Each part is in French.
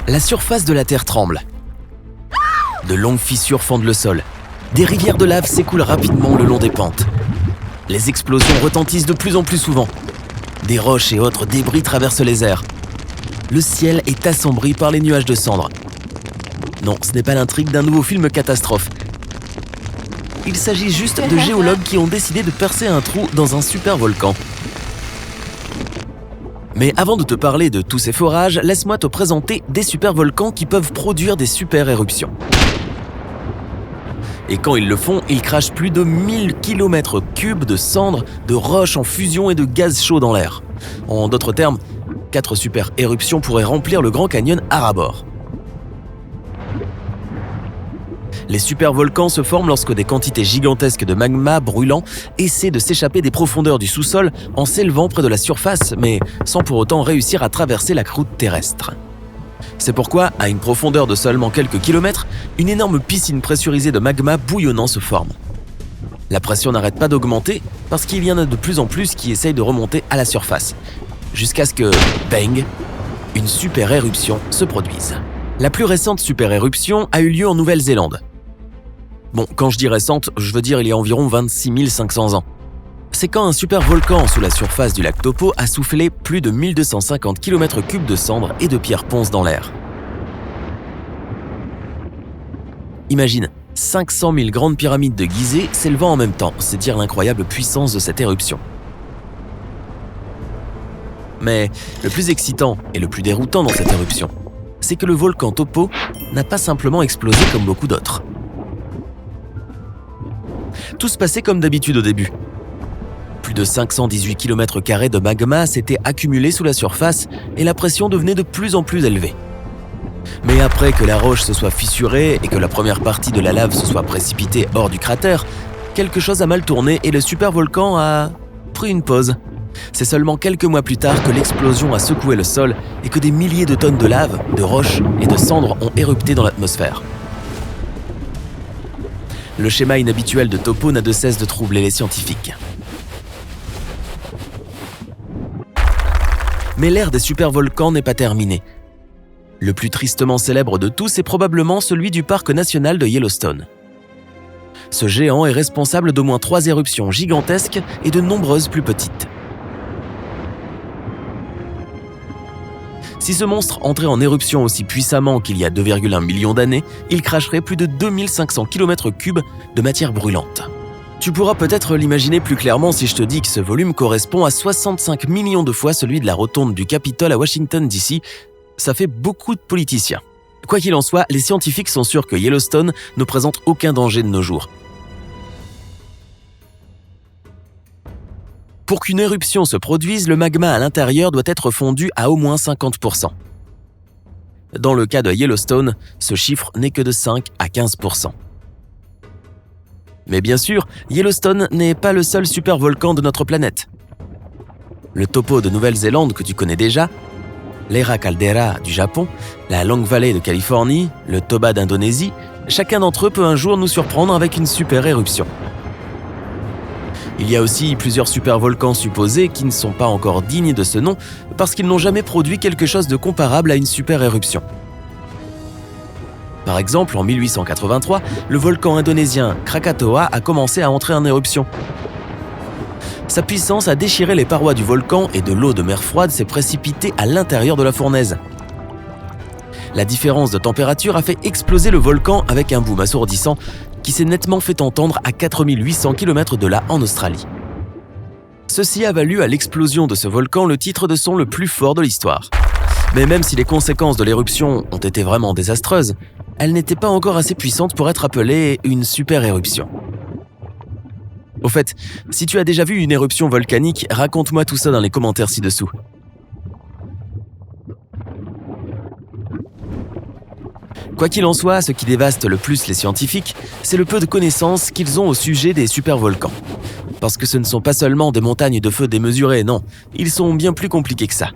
La surface de la Terre tremble. De longues fissures fendent le sol. Des rivières de lave s'écoulent rapidement le long des pentes. Les explosions retentissent de plus en plus souvent. Des roches et autres débris traversent les airs. Le ciel est assombri par les nuages de cendres. Non, ce n'est pas l'intrigue d'un nouveau film catastrophe. Il s'agit juste de géologues qui ont décidé de percer un trou dans un super volcan. Mais avant de te parler de tous ces forages, laisse-moi te présenter des supervolcans qui peuvent produire des super éruptions. Et quand ils le font, ils crachent plus de 1000 km3 de cendres, de roches en fusion et de gaz chaud dans l'air. En d'autres termes, 4 super éruptions pourraient remplir le Grand Canyon à ras-bord. Les supervolcans se forment lorsque des quantités gigantesques de magma brûlant essaient de s'échapper des profondeurs du sous-sol en s'élevant près de la surface, mais sans pour autant réussir à traverser la croûte terrestre. C'est pourquoi, à une profondeur de seulement quelques kilomètres, une énorme piscine pressurisée de magma bouillonnant se forme. La pression n'arrête pas d'augmenter parce qu'il y en a de plus en plus qui essayent de remonter à la surface, jusqu'à ce que, bang, une super éruption se produise. La plus récente super éruption a eu lieu en Nouvelle-Zélande. Bon, quand je dis récente, je veux dire il y a environ 26 500 ans. C'est quand un super volcan sous la surface du lac Taupo a soufflé plus de 1250 km3 de cendres et de pierres ponces dans l'air. Imagine, 500 000 grandes pyramides de Gizeh s'élevant en même temps, c'est dire l'incroyable puissance de cette éruption. Mais le plus excitant et le plus déroutant dans cette éruption, c'est que le volcan Taupo n'a pas simplement explosé comme beaucoup d'autres. Tout se passait comme d'habitude au début. Plus de 518 km² de magma s'étaient accumulés sous la surface et la pression devenait de plus en plus élevée. Mais après que la roche se soit fissurée et que la première partie de la lave se soit précipitée hors du cratère, quelque chose a mal tourné et le supervolcan a pris une pause. C'est seulement quelques mois plus tard que l'explosion a secoué le sol et que des milliers de tonnes de lave, de roches et de cendres ont érupté dans l'atmosphère. Le schéma inhabituel de Taupo n'a de cesse de troubler les scientifiques. Mais l'ère des supervolcans n'est pas terminée. Le plus tristement célèbre de tous est probablement celui du parc national de Yellowstone. Ce géant est responsable d'au moins 3 éruptions gigantesques et de nombreuses plus petites. Si ce monstre entrait en éruption aussi puissamment qu'il y a 2,1 millions d'années, il cracherait plus de 2500 km3 de matière brûlante. Tu pourras peut-être l'imaginer plus clairement si je te dis que ce volume correspond à 65 millions de fois celui de la rotonde du Capitole à Washington DC. Ça fait beaucoup de politiciens. Quoi qu'il en soit, les scientifiques sont sûrs que Yellowstone ne présente aucun danger de nos jours. Pour qu'une éruption se produise, le magma à l'intérieur doit être fondu à au moins 50%. Dans le cas de Yellowstone, ce chiffre n'est que de 5 à 15%. Mais bien sûr, Yellowstone n'est pas le seul supervolcan de notre planète. Le Taupo de Nouvelle-Zélande que tu connais déjà, l'Era Caldera du Japon, la Long Valley de Californie, le Toba d'Indonésie, chacun d'entre eux peut un jour nous surprendre avec une super éruption. Il y a aussi plusieurs supervolcans supposés qui ne sont pas encore dignes de ce nom parce qu'ils n'ont jamais produit quelque chose de comparable à une super éruption. Par exemple, en 1883, le volcan indonésien Krakatoa a commencé à entrer en éruption. Sa puissance a déchiré les parois du volcan et de l'eau de mer froide s'est précipitée à l'intérieur de la fournaise. La différence de température a fait exploser le volcan avec un boom assourdissant qui s'est nettement fait entendre à 4800 km de là en Australie. Ceci a valu à l'explosion de ce volcan le titre de son le plus fort de l'histoire. Mais même si les conséquences de l'éruption ont été vraiment désastreuses, elle n'était pas encore assez puissante pour être appelée une super éruption. Au fait, si tu as déjà vu une éruption volcanique, raconte-moi tout ça dans les commentaires ci-dessous. Quoi qu'il en soit, ce qui dévaste le plus les scientifiques, c'est le peu de connaissances qu'ils ont au sujet des supervolcans. Parce que ce ne sont pas seulement des montagnes de feu démesurées, non, ils sont bien plus compliqués que ça.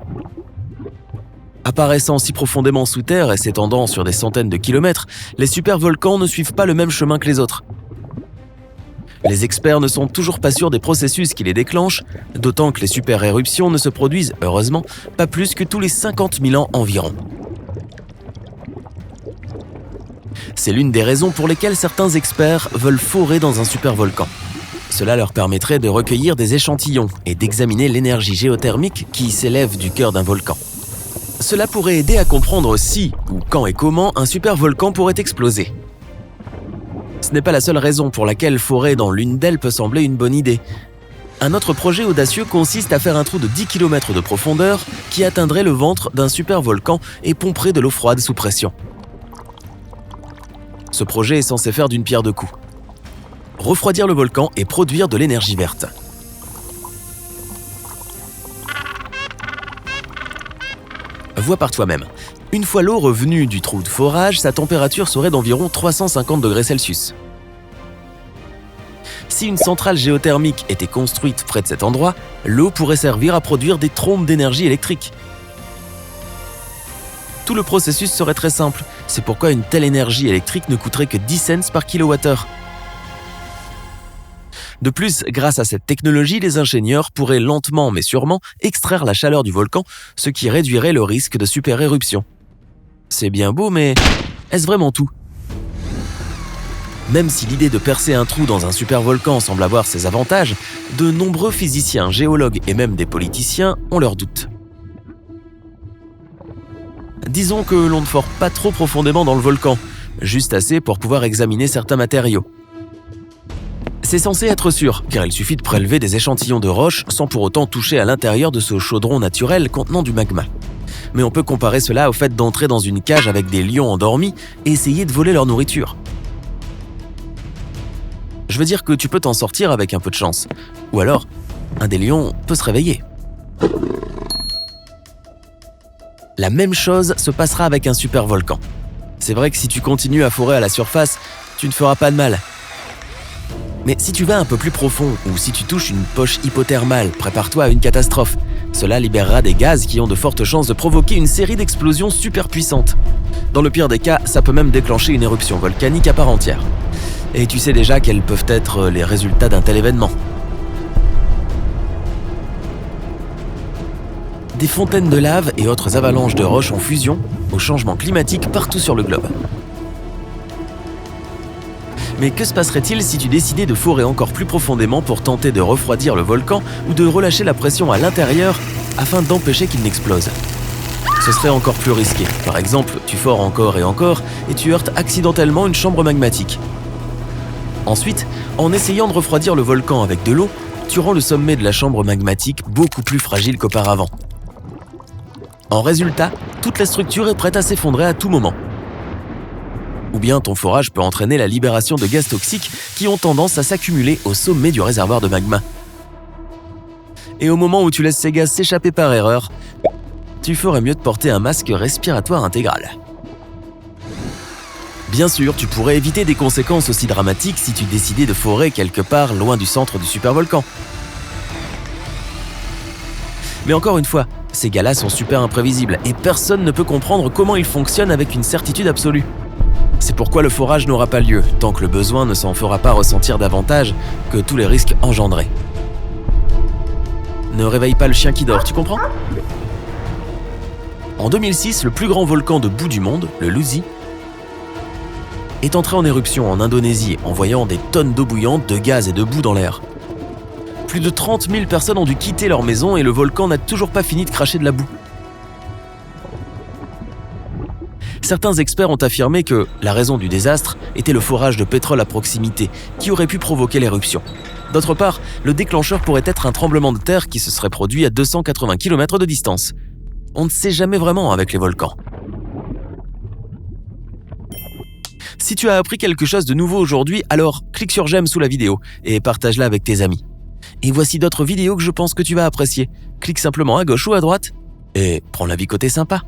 Apparaissant si profondément sous terre et s'étendant sur des centaines de kilomètres, les supervolcans ne suivent pas le même chemin que les autres. Les experts ne sont toujours pas sûrs des processus qui les déclenchent, d'autant que les super-éruptions ne se produisent, heureusement, pas plus que tous les 50 000 ans environ. C'est l'une des raisons pour lesquelles certains experts veulent forer dans un supervolcan. Cela leur permettrait de recueillir des échantillons et d'examiner l'énergie géothermique qui s'élève du cœur d'un volcan. Cela pourrait aider à comprendre si, ou quand et comment, un supervolcan pourrait exploser. Ce n'est pas la seule raison pour laquelle forer dans l'une d'elles peut sembler une bonne idée. Un autre projet audacieux consiste à faire un trou de 10 km de profondeur qui atteindrait le ventre d'un supervolcan et pomperait de l'eau froide sous pression. Ce projet est censé faire d'une pierre deux coups. Refroidir le volcan et produire de l'énergie verte. Vois par toi-même. Une fois l'eau revenue du trou de forage, sa température serait d'environ 350 degrés Celsius. Si une centrale géothermique était construite près de cet endroit, l'eau pourrait servir à produire des trombes d'énergie électrique. Tout le processus serait très simple, c'est pourquoi une telle énergie électrique ne coûterait que 10 cents par kilowattheure. De plus, grâce à cette technologie, les ingénieurs pourraient lentement mais sûrement extraire la chaleur du volcan, ce qui réduirait le risque de super-éruption. C'est bien beau, mais est-ce vraiment tout ? Même si l'idée de percer un trou dans un supervolcan semble avoir ses avantages, de nombreux physiciens, géologues et même des politiciens ont leurs doutes. Disons que l'on ne fore pas trop profondément dans le volcan, juste assez pour pouvoir examiner certains matériaux. C'est censé être sûr, car il suffit de prélever des échantillons de roches sans pour autant toucher à l'intérieur de ce chaudron naturel contenant du magma. Mais on peut comparer cela au fait d'entrer dans une cage avec des lions endormis et essayer de voler leur nourriture. Je veux dire que tu peux t'en sortir avec un peu de chance. Ou alors, un des lions peut se réveiller. La même chose se passera avec un supervolcan. C'est vrai que si tu continues à forer à la surface, tu ne feras pas de mal. Mais si tu vas un peu plus profond ou si tu touches une poche hypothermale, prépare-toi à une catastrophe. Cela libérera des gaz qui ont de fortes chances de provoquer une série d'explosions super puissantes. Dans le pire des cas, ça peut même déclencher une éruption volcanique à part entière. Et tu sais déjà quels peuvent être les résultats d'un tel événement. Des fontaines de lave et autres avalanches de roches en fusion au changement climatique partout sur le globe. Mais que se passerait-il si tu décidais de forer encore plus profondément pour tenter de refroidir le volcan ou de relâcher la pression à l'intérieur afin d'empêcher qu'il n'explose ? Ce serait encore plus risqué. Par exemple, tu fores encore et tu heurtes accidentellement une chambre magmatique. Ensuite, en essayant de refroidir le volcan avec de l'eau, tu rends le sommet de la chambre magmatique beaucoup plus fragile qu'auparavant. En résultat, toute la structure est prête à s'effondrer à tout moment. Ou bien ton forage peut entraîner la libération de gaz toxiques qui ont tendance à s'accumuler au sommet du réservoir de magma. Et au moment où tu laisses ces gaz s'échapper par erreur, tu ferais mieux de porter un masque respiratoire intégral. Bien sûr, tu pourrais éviter des conséquences aussi dramatiques si tu décidais de forer quelque part loin du centre du supervolcan. Mais encore une fois, ces gars-là sont super imprévisibles et personne ne peut comprendre comment ils fonctionnent avec une certitude absolue. C'est pourquoi le forage n'aura pas lieu, tant que le besoin ne s'en fera pas ressentir davantage que tous les risques engendrés. Ne réveille pas le chien qui dort, tu comprends ? En 2006, le plus grand volcan de boue du monde, le Luzi, est entré en éruption en Indonésie, envoyant des tonnes d'eau bouillante, de gaz et de boue dans l'air. Plus de 30 000 personnes ont dû quitter leur maison et le volcan n'a toujours pas fini de cracher de la boue. Certains experts ont affirmé que la raison du désastre était le forage de pétrole à proximité, qui aurait pu provoquer l'éruption. D'autre part, le déclencheur pourrait être un tremblement de terre qui se serait produit à 280 km de distance. On ne sait jamais vraiment avec les volcans. Si tu as appris quelque chose de nouveau aujourd'hui, alors clique sur j'aime sous la vidéo et partage-la avec tes amis. Et voici d'autres vidéos que je pense que tu vas apprécier. Clique simplement à gauche ou à droite et prends la vie côté sympa.